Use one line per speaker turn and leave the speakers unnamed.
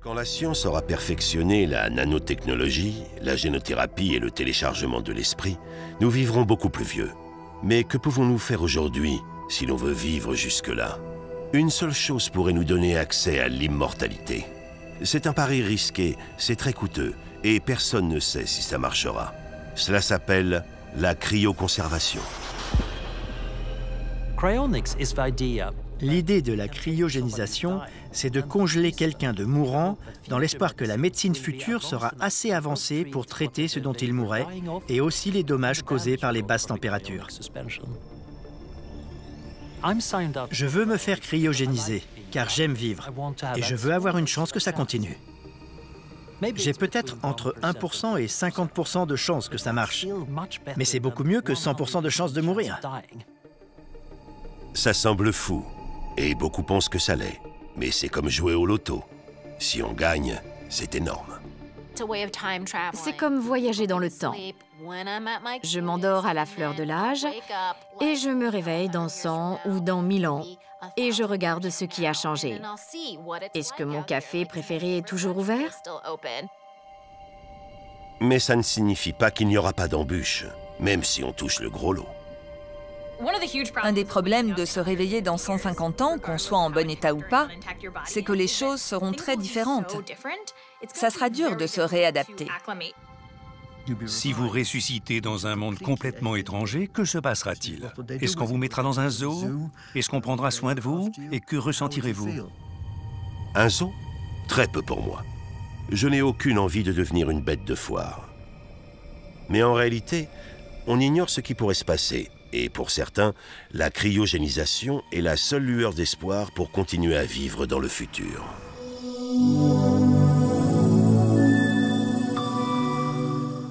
Quand la science aura perfectionné la nanotechnologie, la génothérapie et le téléchargement de l'esprit, nous vivrons beaucoup plus vieux. Mais que pouvons-nous faire aujourd'hui si l'on veut vivre jusque-là? Une seule chose pourrait nous donner accès à l'immortalité. C'est un pari risqué, c'est très coûteux, et personne ne sait si ça marchera. Cela s'appelle la cryoconservation.
L'idée de la cryogénisation, c'est de congeler quelqu'un de mourant dans l'espoir que la médecine future sera assez avancée pour traiter ce dont il mourrait et aussi les dommages causés par les basses températures. Je veux me faire cryogéniser, car j'aime vivre, et je veux avoir une chance que ça continue. J'ai peut-être entre 1% et 50% de chances que ça marche, mais c'est beaucoup mieux que 100% de chances de mourir.
Ça semble fou, et beaucoup pensent que ça l'est. Mais c'est comme jouer au loto. Si on gagne, c'est énorme.
C'est comme voyager dans le temps. Je m'endors à la fleur de l'âge et je me réveille dans 100 ou dans 1000 ans et je regarde ce qui a changé. Est-ce que mon café préféré est toujours ouvert?
Mais ça ne signifie pas qu'il n'y aura pas d'embûches, même si on touche le gros lot.
Un des problèmes de se réveiller dans 150 ans, qu'on soit en bon état ou pas, c'est que les choses seront très différentes. Ça sera dur de se réadapter.
Si vous ressuscitez dans un monde complètement étranger, que se passera-t-il? Est-ce qu'on vous mettra dans un zoo? Est-ce qu'on prendra soin de vous? Et que ressentirez-vous?
Un zoo? Très peu pour moi. Je n'ai aucune envie de devenir une bête de foire. Mais en réalité, on ignore ce qui pourrait se passer. Et pour certains, la cryogénisation est la seule lueur d'espoir pour continuer à vivre dans le futur.